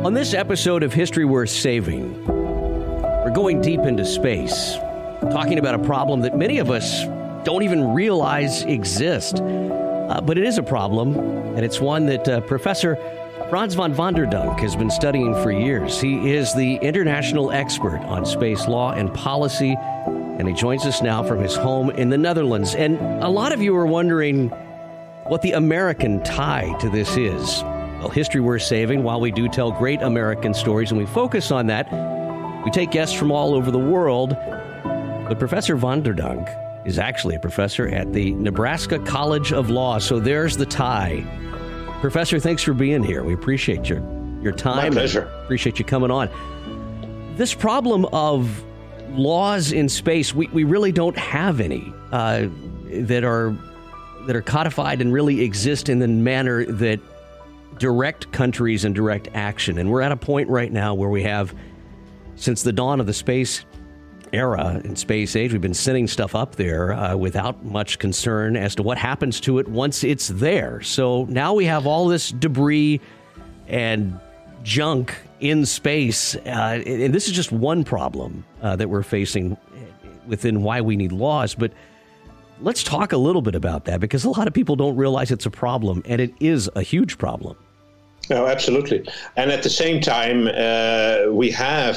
On this episode of History Worth Saving, we're going deep into space, talking about a problem that many of us don't even realize exists. But it is a problem, and it's one that Professor Franz von Vanderdunk has been studying for years. He is the international expert on space law and policy, and he joins us now from his home in the Netherlands. And a lot of you are wondering what the American tie to this is. Well, History Worth Saving, while we do tell great American stories and we focus on that, we take guests from all over the world. But Professor Vanderdunk is actually a professor at the Nebraska College of Law, so there's the tie. Professor, thanks for being here. We appreciate your time. My pleasure. Appreciate you coming on. This problem of laws in space, we really don't have any that are codified and really exist in the manner that direct countries and direct action. And we're at a point right now where we have, since the dawn of the space era and space age, we've been sending stuff up there without much concern as to what happens to it once it's there. So now we have all this debris and junk in space, and this is just one problem that we're facing within why we need laws. But let's talk a little bit about that, because a lot of people don't realize it's a problem, and it is a huge problem. Oh, absolutely. And at the same time, we have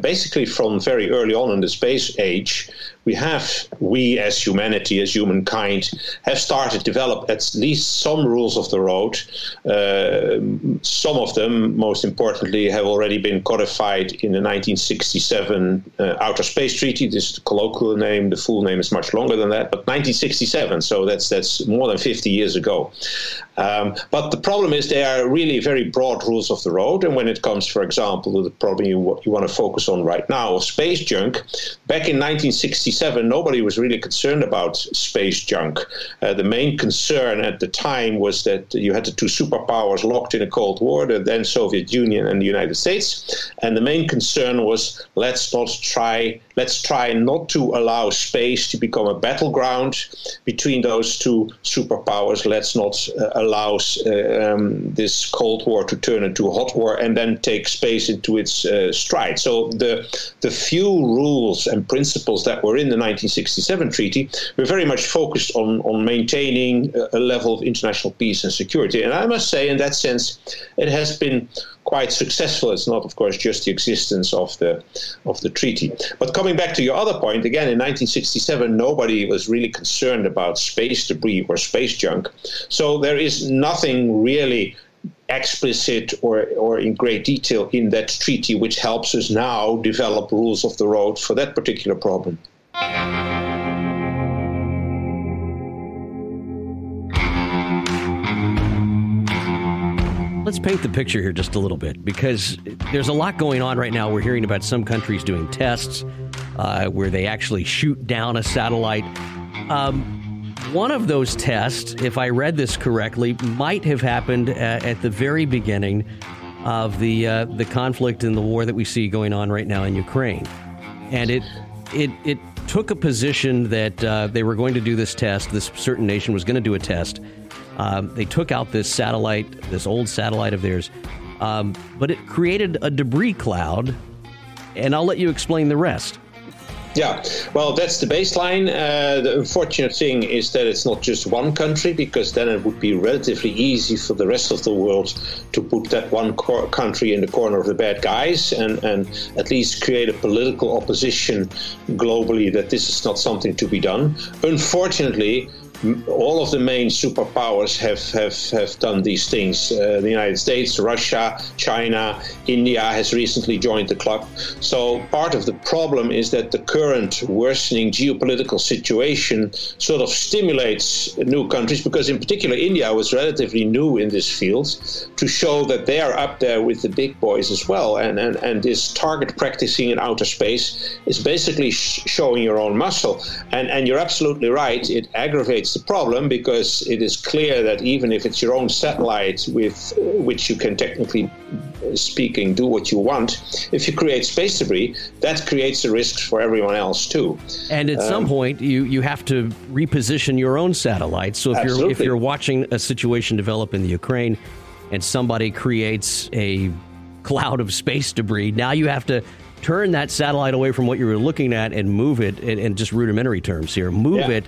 basically from very early on in the space age, we as humanity, as humankind, have started to develop at least some rules of the road. Some of them, most importantly, have already been codified in the 1967 Outer Space Treaty. This is the colloquial name. The full name is much longer than that, but 1967. So that's more than 50 years ago. But the problem is they are really very broad rules of the road. And when it comes, for example, to the problem you want to focus on right now of space junk, back in 1967, nobody was really concerned about space junk. The main concern at the time was that you had the two superpowers locked in a Cold War, the then Soviet Union and the United States. And the main concern was let's try not to allow space to become a battleground between those two superpowers. Let's not allow this Cold War to turn into a hot war and then take space into its stride. So the few rules and principles that were in the 1967 treaty were very much focused on maintaining a level of international peace and security. And I must say, in that sense, it has been quite successful. It's not, of course, just the existence of the treaty. But coming back to your other point, again, in 1967, nobody was really concerned about space debris or space junk. So there is nothing really explicit or in great detail in that treaty which helps us now develop rules of the road for that particular problem. Let's paint the picture here just a little bit, because there's a lot going on right now. We're hearing about some countries doing tests where they actually shoot down a satellite. One of those tests, if I read this correctly, might have happened at the very beginning of the conflict and the war that we see going on right now in Ukraine. And it took a position that they were going to do this test. This certain nation was going to do a test. They took out this satellite, this old satellite of theirs, but it created a debris cloud, and I'll let you explain the rest. Yeah, well, that's the baseline. The unfortunate thing is that it's not just one country, because then it would be relatively easy for the rest of the world to put that one country in the corner of the bad guys and at least create a political opposition globally that this is not something to be done. Unfortunately, all of the main superpowers have done these things. The United States, Russia, China, India has recently joined the club. So part of the problem is that the current worsening geopolitical situation sort of stimulates new countries, because in particular India was relatively new in this field, to show that they are up there with the big boys as well. And this target practicing in outer space is basically showing your own muscle. And you're absolutely right, it aggravates the problem, because it is clear that even if it's your own satellite with which you can technically speaking do what you want, if you create space debris, that creates the risks for everyone else too. And at some point you have to reposition your own satellites. So if you're watching a situation develop in the Ukraine and somebody creates a cloud of space debris. Now you have to turn that satellite away from what you were looking at and move it, in just rudimentary terms here, it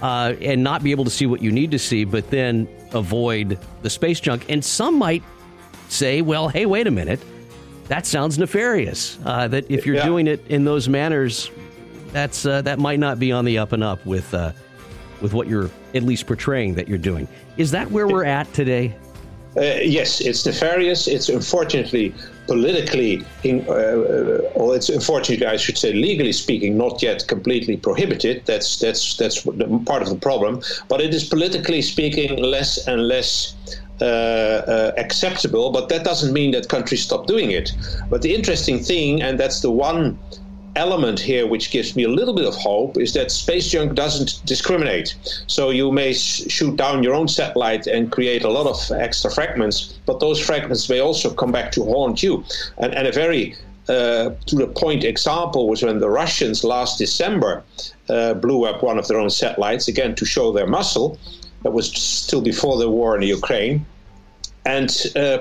and not be able to see what you need to see, but then avoid the space junk. And some might say, well, hey, wait a minute, that sounds nefarious. That if you're doing it in those manners, that might not be on the up and up with what you're at least portraying that you're doing. Is that where we're at today? Yes, it's nefarious. It's unfortunately politically, or it's unfortunately, I should say, legally speaking, not yet completely prohibited. That's part of the problem. But it is politically speaking less and less acceptable. But that doesn't mean that countries stop doing it. But the interesting thing, and that's the one element here which gives me a little bit of hope, is that space junk doesn't discriminate. So you may shoot down your own satellite and create a lot of extra fragments, but those fragments may also come back to haunt you. And a very to the point example was when the Russians last December blew up one of their own satellites, again to show their muscle. That was still before the war in the Ukraine. And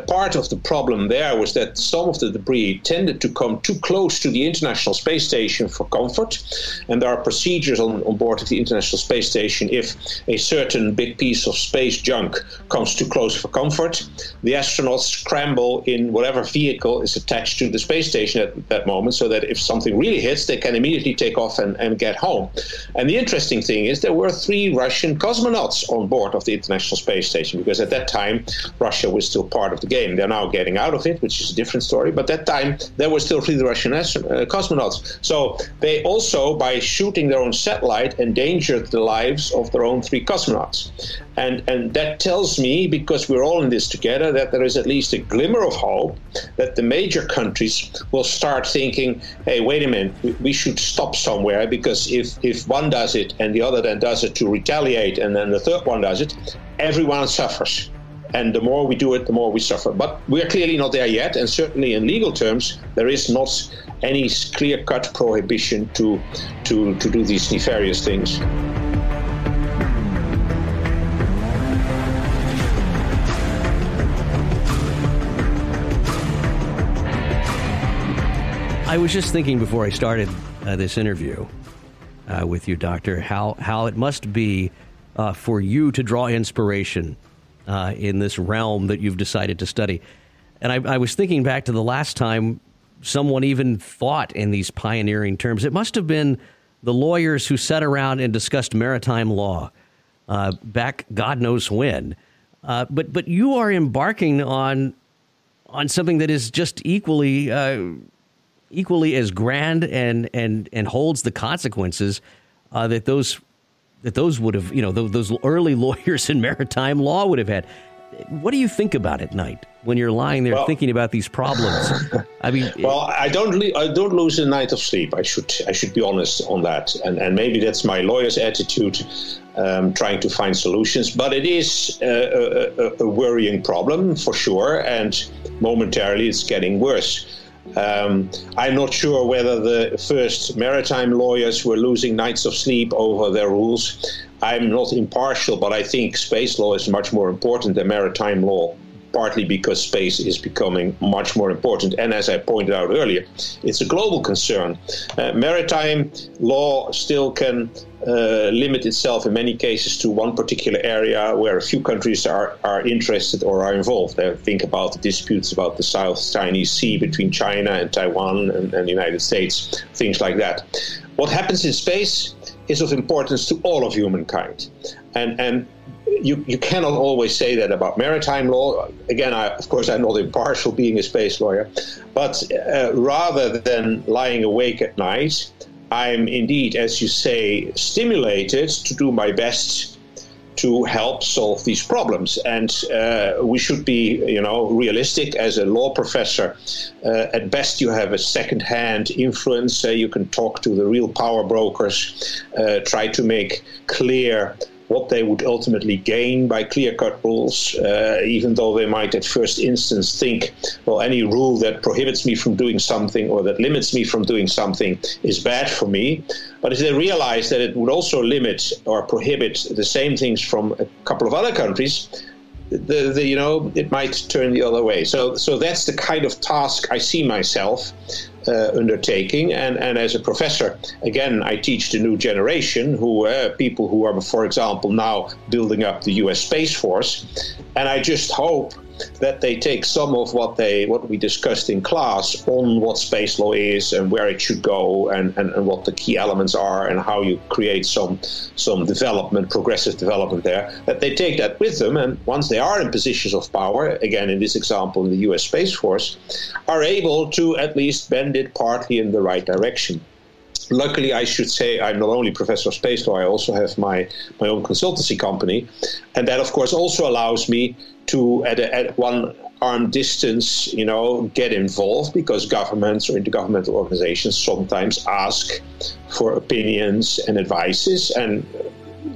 part of the problem there was that some of the debris tended to come too close to the International Space Station for comfort. And there are procedures on board of the International Space Station. If a certain big piece of space junk comes too close for comfort, the astronauts scramble in whatever vehicle is attached to the space station at that moment, so that if something really hits, they can immediately take off and get home. And the interesting thing is there were 3 Russian cosmonauts on board of the International Space Station, because at that time, Russia was still part of the game. They're now getting out of it, which is a different story. But that time, there were still 3 Russian cosmonauts. So they also, by shooting their own satellite, endangered the lives of their own 3 cosmonauts. And that tells me, because we're all in this together, that there is at least a glimmer of hope that the major countries will start thinking, hey, wait a minute, we should stop somewhere, because if one does it and the other then does it to retaliate, and then the third one does it, everyone suffers. And the more we do it, the more we suffer. But we're clearly not there yet, and certainly in legal terms, there is not any clear-cut prohibition to do these nefarious things. I was just thinking before I started this interview with you, Doctor, how it must be for you to draw inspiration in this realm that you've decided to study. And I was thinking back to the last time someone even thought in these pioneering terms. It must have been the lawyers who sat around and discussed maritime law back God knows when. But you are embarking on something that is just equally as grand and holds the consequences that those would have, those early lawyers in maritime law would have had. What do you think about at night when you're lying there thinking about these problems? I mean, I don't lose a night of sleep. I should be honest on that, and maybe that's my lawyer's attitude, trying to find solutions. But it is a worrying problem for sure, and momentarily it's getting worse. I'm not sure whether the first maritime lawyers were losing nights of sleep over their rules. I'm not impartial, but I think space law is much more important than maritime law, partly because space is becoming much more important. And as I pointed out earlier, it's a global concern. Maritime law still can limit itself in many cases to one particular area where a few countries are interested or are involved. Think about the disputes about the South Chinese Sea between China and Taiwan and the United States, things like that. What happens in space is of importance to all of humankind. And you cannot always say that about maritime law. Again, of course, I'm not impartial being a space lawyer, but rather than lying awake at night, I'm indeed, as you say, stimulated to do my best to help solve these problems. And we should be, realistic. As a law professor, at best you have a second-hand influence. You can talk to the real power brokers, try to make clear what they would ultimately gain by clear-cut rules, even though they might at first instance think, well, any rule that prohibits me from doing something or that limits me from doing something is bad for me. But if they realize that it would also limit or prohibit the same things from a couple of other countries, it might turn the other way. So that's the kind of task I see myself undertaking. And as a professor, again, I teach the new generation, people who are, for example, now building up the U.S. Space Force. And I just hope that they take some of what we discussed in class on what space law is and where it should go and what the key elements are and how you create some progressive development there, that they take that with them, and once they are in positions of power, again in this example in the US Space Force, are able to at least bend it partly in the right direction. Luckily, I should say, I'm not only professor of space law, I also have my own consultancy company. And that, of course, also allows me to, at one arm distance, get involved, because governments or intergovernmental organizations sometimes ask for opinions and advices. And,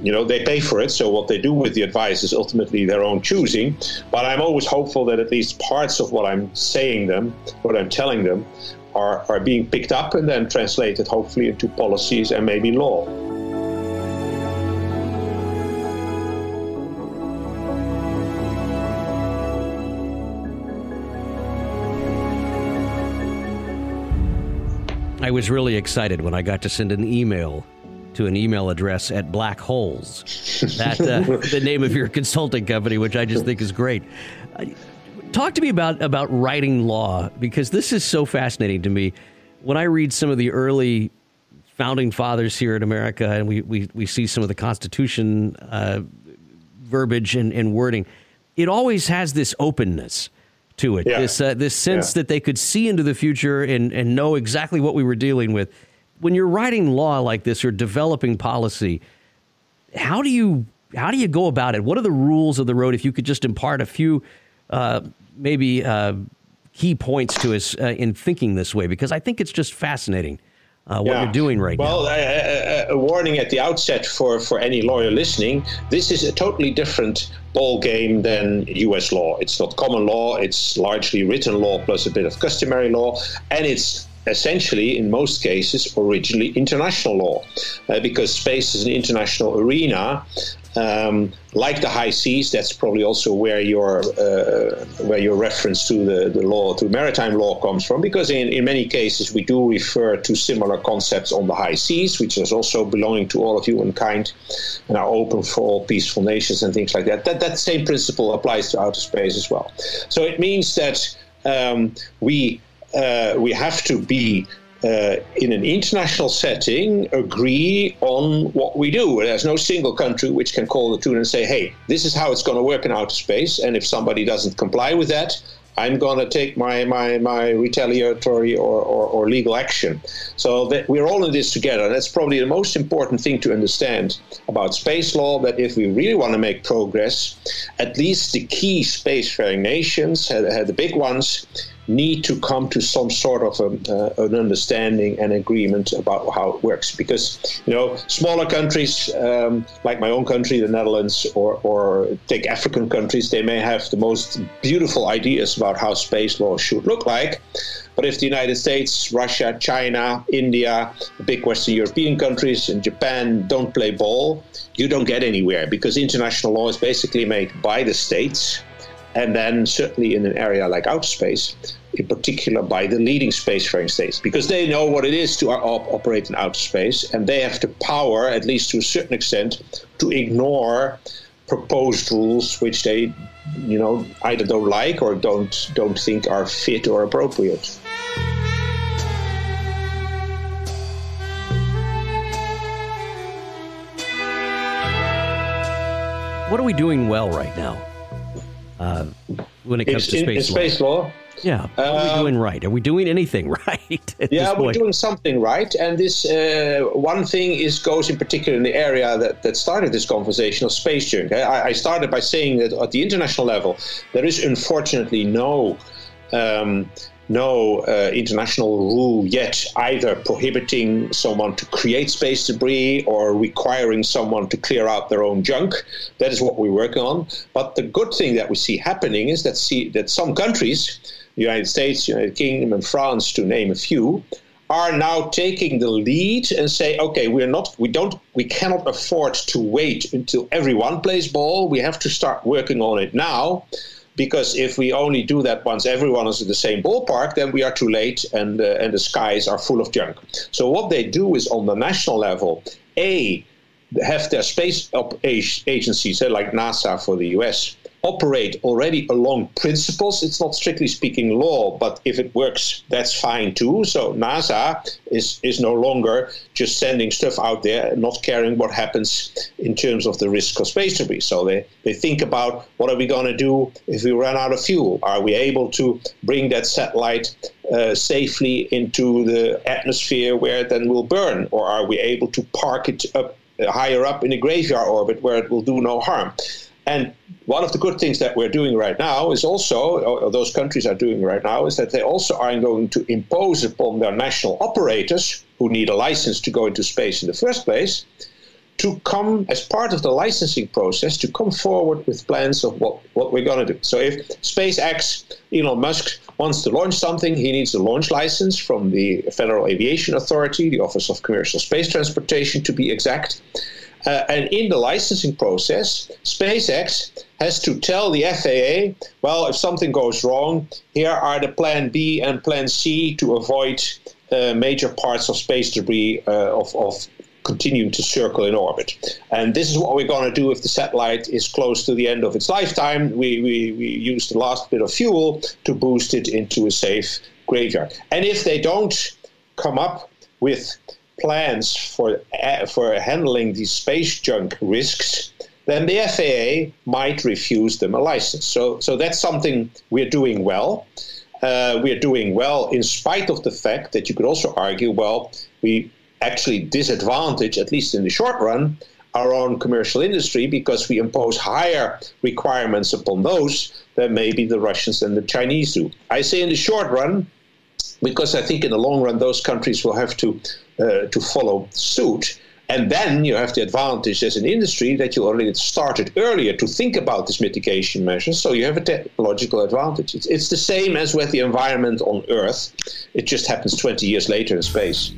they pay for it. So what they do with the advice is ultimately their own choosing. But I'm always hopeful that at least parts of what I'm telling them, are being picked up and then translated, hopefully, into policies and maybe law. I was really excited when I got to send an email to an email address at Black Holes. That the name of your consulting company, which I just think is great. Talk to me about writing law, because this is so fascinating to me. When I read some of the early founding fathers here in America, and we see some of the Constitution verbiage and wording, it always has this openness to it, this sense that they could see into the future and know exactly what we were dealing with. When you're writing law like this or developing policy, how do you go about it? What are the rules of the road? If you could just impart a few key points to us in thinking this way, because I think it's just fascinating what you're doing right now. Well, a warning at the outset for any lawyer listening, this is a totally different ball game than U.S. law. It's not common law. It's largely written law plus a bit of customary law, and it's essentially, in most cases, originally international law, because space is an international arena. Like the high seas, that's probably also where your reference to the law, to maritime law, comes from. Because in many cases we do refer to similar concepts on the high seas, which is also belonging to all of humankind and are open for all peaceful nations and things like that. That same principle applies to outer space as well. So it means that we have to be in an international setting, agree on what we do. There's no single country which can call the tune and say, hey, this is how it's going to work in outer space, and if somebody doesn't comply with that, I'm going to take my retaliatory or legal action. So that we're all in this together. That's probably the most important thing to understand about space law, that if we really want to make progress, at least the key spacefaring nations, the big ones, need to come to some sort of an understanding and agreement about how it works. Because, smaller countries like my own country, the Netherlands, or take African countries, they may have the most beautiful ideas about how space law should look like. But if the United States, Russia, China, India, the big Western European countries, and Japan don't play ball, you don't get anywhere, because international law is basically made by the states. And then certainly in an area like outer space, in particular by the leading spacefaring states, because they know what it is to operate in outer space, and they have the power, at least to a certain extent, to ignore proposed rules which they, either don't like or don't think are fit or appropriate. What are we doing well right now? When it comes to space law? Yeah. What are we doing right? Are we doing anything right? We're doing something right. And this one thing goes in particular in the area that started this conversation of space junk. I started by saying that at the international level, there is unfortunately no international rule yet, either prohibiting someone to create space debris or requiring someone to clear out their own junk. That is what we're working on. But the good thing that we see happening is that some countries, the United States, United Kingdom, and France, to name a few, are now taking the lead and say, okay, we cannot afford to wait until everyone plays ball. We have to start working on it now, because if we only do that once everyone is in the same ballpark, then we are too late and the skies are full of junk. So what they do is on the national level, have their space agencies, like NASA for the US, operate already along principles. It's not strictly speaking law, but if it works, that's fine too. So NASA is no longer just sending stuff out there and not caring what happens in terms of the risk of space debris. So they think about, what are we going to do if we run out of fuel? Are we able to bring that satellite safely into the atmosphere where it then will burn? Or are we able to park it up higher up in a graveyard orbit where it will do no harm? And one of the good things that we're doing right now is also, or those countries are doing right now, is that they also are going to impose upon their national operators, who need a license to go into space in the first place, to come, as part of the licensing process, to come forward with plans of what we're going to do. So if SpaceX, Elon Musk, wants to launch something, he needs a launch license from the Federal Aviation Authority, the Office of Commercial Space Transportation to be exact. And in the licensing process, SpaceX has to tell the FAA, well, if something goes wrong, here are the plan B and plan C to avoid major parts of space debris of continuing to circle in orbit. And this is what we're going to do if the satellite is close to the end of its lifetime. We use the last bit of fuel to boost it into a safe graveyard. And if they don't come up with plans for handling these space junk risks, then the FAA might refuse them a license. So that's something we're doing well. We're doing well in spite of the fact that you could also argue, well, we actually disadvantage, at least in the short run, our own commercial industry, because we impose higher requirements upon those than maybe the Russians and the Chinese do. I say in the short run, because I think in the long run those countries will have to follow suit. And then you have the advantage as an industry that you already started earlier to think about this mitigation measures, so you have a technological advantage. It's the same as with the environment on Earth. It just happens 20 years later in space.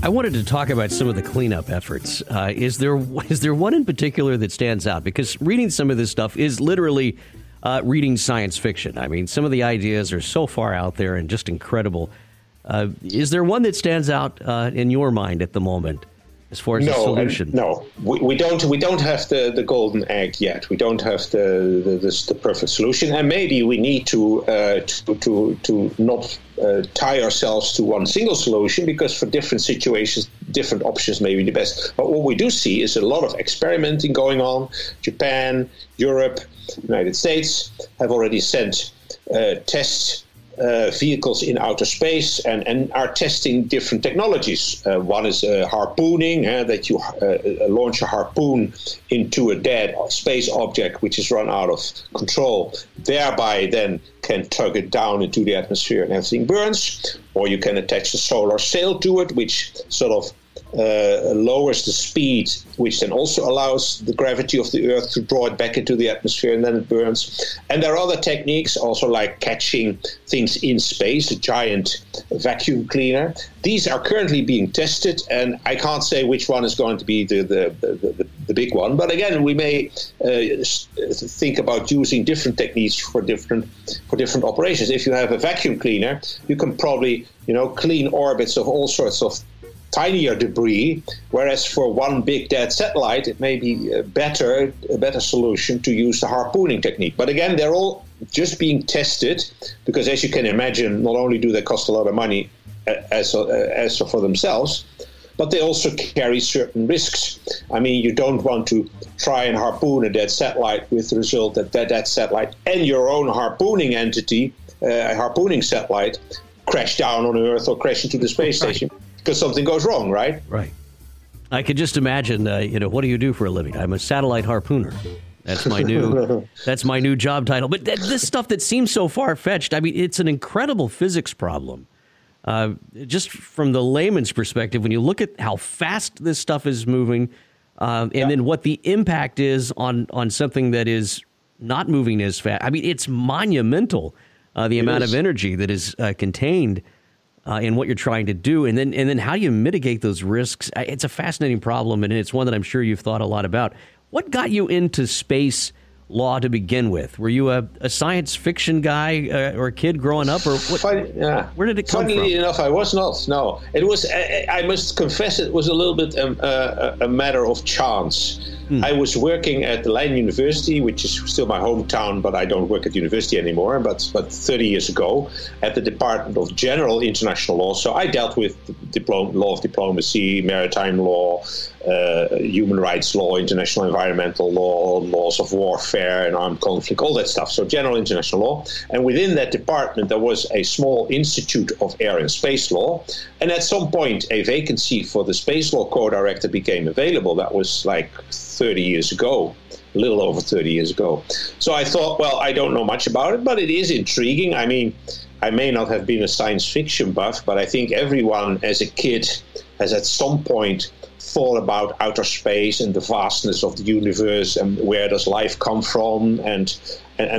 I wanted to talk about some of the cleanup efforts. Is there one in particular that stands out? Because reading some of this stuff is literally reading science fiction. I mean, some of the ideas are so far out there and just incredible. Is there one that stands out in your mind at the moment as far as the solution? No, we don't have the golden egg yet. We don't have the perfect solution, and maybe we need to not tie ourselves to one single solution, because for different situations, different options may be the best. But what we do see is a lot of experimenting going on. Japan, Europe, United States have already sent test vehicles in outer space and are testing different technologies. One is harpooning, that you launch a harpoon into a dead space object which is run out of control, thereby then can tug it down into the atmosphere and everything burns. Or you can attach a solar sail to it, which sort of lowers the speed, which then also allows the gravity of the Earth to draw it back into the atmosphere, and then it burns. And there are other techniques also, like catching things in space, a giant vacuum cleaner. These are currently being tested, and I can't say which one is going to be the big one. But again, we may think about using different techniques for different operations. If you have a vacuum cleaner, you can probably clean orbits of all sorts of tinier debris, whereas for one big dead satellite, it may be a better solution to use the harpooning technique. But again, they're all just being tested, because as you can imagine, not only do they cost a lot of money as for themselves, but they also carry certain risks. I mean, you don't want to try and harpoon a dead satellite with the result that that satellite and your own harpooning entity, a harpooning satellite, crash down on Earth or crash into the space station. Because something goes wrong, right? Right. I could just imagine, what do you do for a living? I'm a satellite harpooner. That's my new job title. But this stuff that seems so far-fetched, I mean, it's an incredible physics problem. Just from the layman's perspective, when you look at how fast this stuff is moving, and then what the impact is on something that is not moving as fast, I mean, it's monumental. the amount of energy that is contained in what you're trying to do, and then how you mitigate those risks. It's a fascinating problem, and it's one that I'm sure you've thought a lot about. What got you into space law to begin with? Were you a science fiction guy or a kid growing up, or what? Where did it come from? Funnily enough, I was not. No, it was. I must confess, it was a little bit a matter of chance. I was working at the Leiden University, which is still my hometown, but I don't work at the university anymore. But 30 years ago, at the Department of General International Law. So I dealt with law of diplomacy, maritime law, human rights law, international environmental law, laws of warfare and armed conflict, all that stuff. So general international law. And within that department, there was a small institute of air and space law. And at some point, a vacancy for the space law co-director became available. That was like 30 years ago, a little over 30 years ago. So I thought, well, I don't know much about it, but it is intriguing. I mean, I may not have been a science fiction buff, but I think everyone as a kid has at some point thought about outer space and the vastness of the universe and where does life come from and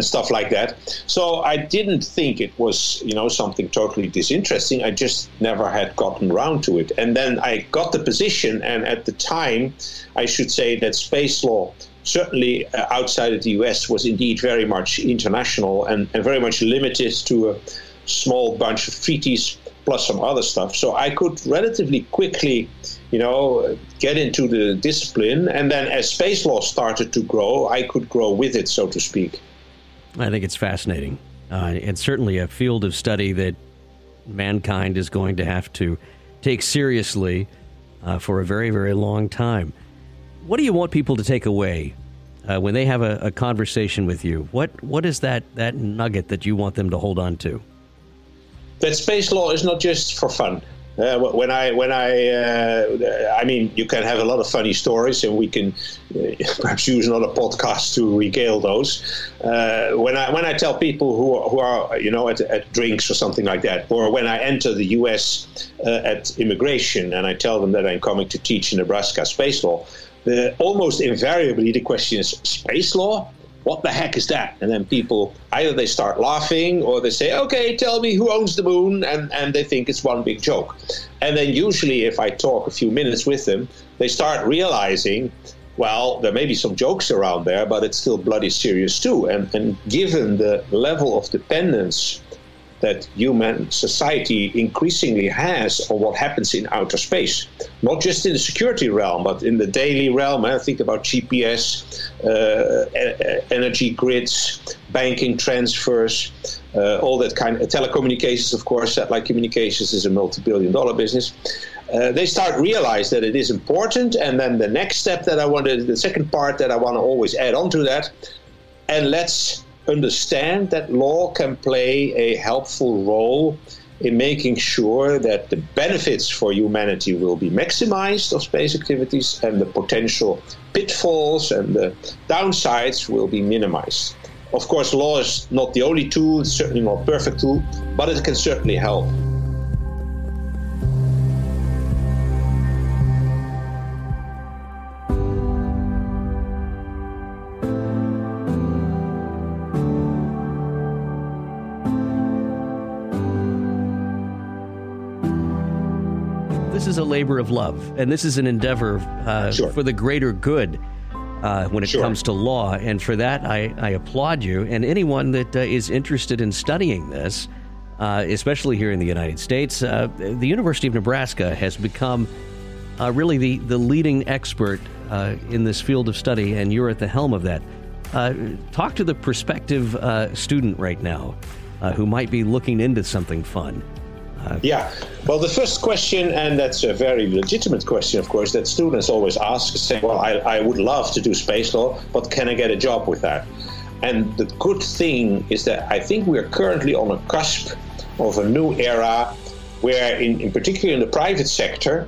stuff like that. So I didn't think it was, something totally disinteresting. I just never had gotten around to it. And then I got the position, and at the time, I should say that space law, certainly outside of the US, was indeed very much international and very much limited to a small bunch of treaties plus some other stuff. So I could relatively quickly, get into the discipline. And then as space law started to grow, I could grow with it, so to speak. I think it's fascinating. It's certainly a field of study that mankind is going to have to take seriously for a very, very long time. What do you want people to take away when they have a conversation with you? What is that nugget that you want them to hold on to? That space law is not just for fun. I mean, you can have a lot of funny stories, and we can perhaps use another podcast to regale those. When I tell people who are at drinks or something like that, or when I enter the U.S. At immigration, and I tell them that I'm coming to teach in Nebraska space law, almost invariably the question is, space law? What the heck is that? And then people, either they start laughing or they say, okay, tell me who owns the moon, and they think it's one big joke. And then usually if I talk a few minutes with them, they start realizing, well, there may be some jokes around there, but it's still bloody serious too. And given the level of dependence that human society increasingly has on what happens in outer space, not just in the security realm, but in the daily realm. I think about GPS, energy grids, banking transfers, all that kind of telecommunications, of course. Satellite communications is a multi-billion-dollar business. They start realize that it is important, and then the next step the second part that I want to always add on to that, and let's understand that law can play a helpful role in making sure that the benefits for humanity will be maximized of space activities and the potential pitfalls and the downsides will be minimized. Of course, law is not the only tool, it's certainly not a perfect tool, but it can certainly help. This is a labor of love, and this is an endeavor for the greater good when it comes to law. And for that, I applaud you. And anyone that is interested in studying this, especially here in the United States, the University of Nebraska has become really the leading expert in this field of study, and you're at the helm of that. Talk to the prospective student right now who might be looking into something fun. Well, the first question, and that's a very legitimate question, of course, that students always ask, say, well, I would love to do space law, but can I get a job with that? And the good thing is that I think we're currently on a cusp of a new era where, in particular in the private sector,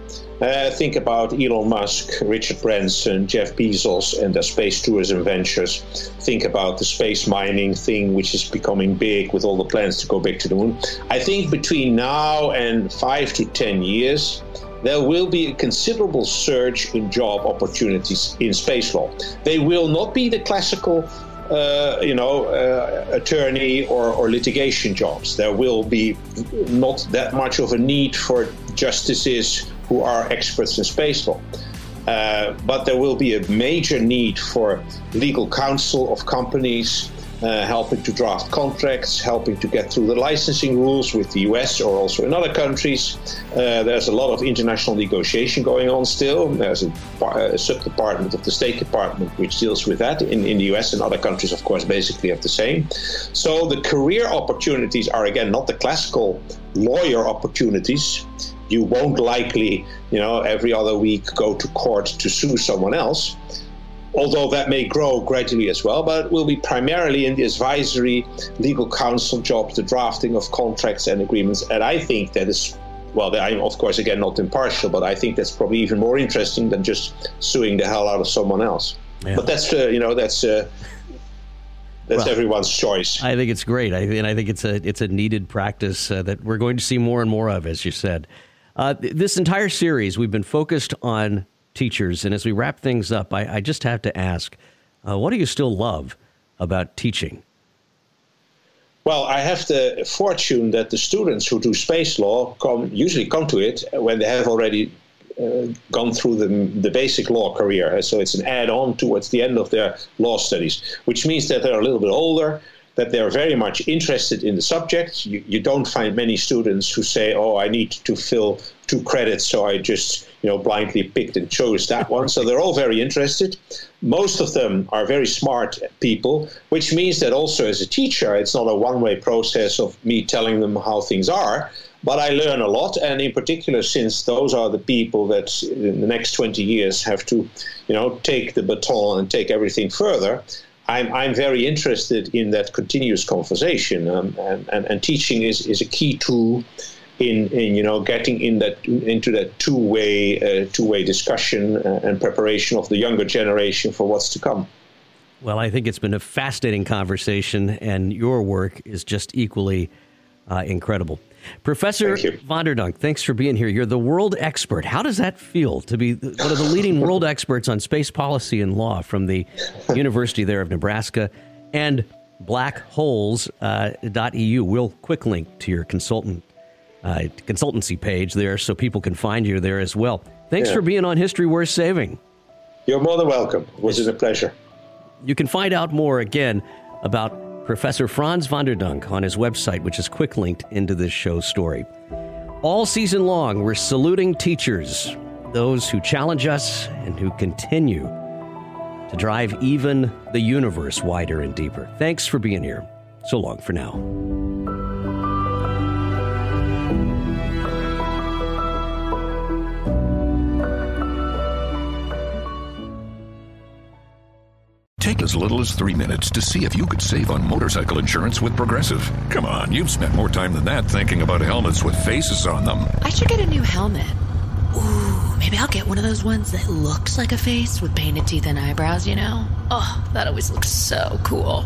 think about Elon Musk, Richard Branson, Jeff Bezos, and their space tourism ventures. Think about the space mining thing, which is becoming big with all the plans to go back to the moon. I think between now and 5 to 10 years, there will be a considerable surge in job opportunities in space law. They will not be the classical attorney or litigation jobs. There will be not that much of a need for justices who are experts in space law. But there will be a major need for legal counsel of companies, helping to draft contracts, helping to get through the licensing rules with the US or also in other countries. There's a lot of international negotiation going on still. There's a sub-department of the State Department which deals with that in the US, and other countries, of course, basically have the same. So the career opportunities are, again, not the classical lawyer opportunities. You won't likely, every other week go to court to sue someone else, although that may grow gradually as well, but it will be primarily in the advisory, legal counsel jobs, the drafting of contracts and agreements. And I think that is, I'm of course, again, not impartial, but I think that's probably even more interesting than just suing the hell out of someone else. Yeah. But that's everyone's choice. I think it's great. I think it's a needed practice that we're going to see more and more of, as you said. This entire series, we've been focused on teachers. And as we wrap things up, I just have to ask, what do you still love about teaching? Well, I have the fortune that the students who do space law usually come to it when they have already gone through the basic law career. So it's an add-on towards the end of their law studies, which means that they're a little bit older, that they're very much interested in the subject. You don't find many students who say, I need to fill 2 credits, so I just blindly picked and chose that one. So they're all very interested. Most of them are very smart people, which means that also as a teacher, it's not a one-way process of me telling them how things are, but I learn a lot. And in particular, since those are the people that in the next 20 years have to, take the baton and take everything further, I'm very interested in that continuous conversation, and teaching is a key tool in getting into that two-way discussion and preparation of the younger generation for what's to come. Well, I think it's been a fascinating conversation, and your work is just equally incredible. Professor Vanderdonk, thanks for being here. You're the world expert. How does that feel to be one of the leading world experts on space policy and law from the University there of Nebraska and blackholes.eu? We'll quick link to your consultancy page there so people can find you there as well. Thanks for being on History Worth Saving. You're more than welcome. It was a pleasure. You can find out more, again, about Professor Franz Vanderdonk on his website, which is quick linked into this show's story. All season long, we're saluting teachers, those who challenge us and who continue to drive even the universe wider and deeper. Thanks for being here. So long for now. Take as little as 3 minutes to see if you could save on motorcycle insurance with Progressive. Come on, you've spent more time than that thinking about helmets with faces on them. I should get a new helmet. Ooh, maybe I'll get one of those ones that looks like a face with painted teeth and eyebrows, Oh, that always looks so cool.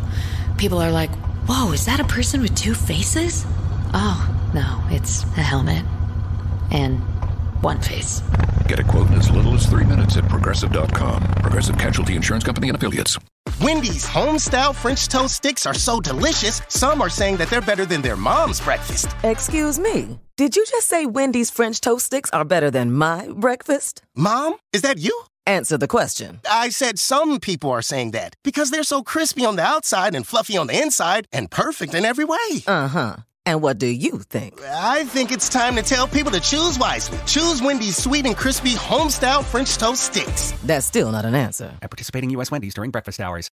People are like, whoa, is that a person with 2 faces? Oh, no, it's a helmet. And 1 face. Get a quote in as little as 3 minutes at Progressive.com. Progressive Casualty Insurance Company and Affiliates. Wendy's home-style French toast sticks are so delicious, some are saying that they're better than their mom's breakfast. Excuse me. Did you just say Wendy's French toast sticks are better than my breakfast? Mom, is that you? Answer the question. I said some people are saying that because they're so crispy on the outside and fluffy on the inside and perfect in every way. Uh-huh. And what do you think? I think it's time to tell people to choose wisely. Choose Wendy's sweet and crispy home-style French toast sticks. That's still not an answer. At participating U.S. Wendy's during breakfast hours.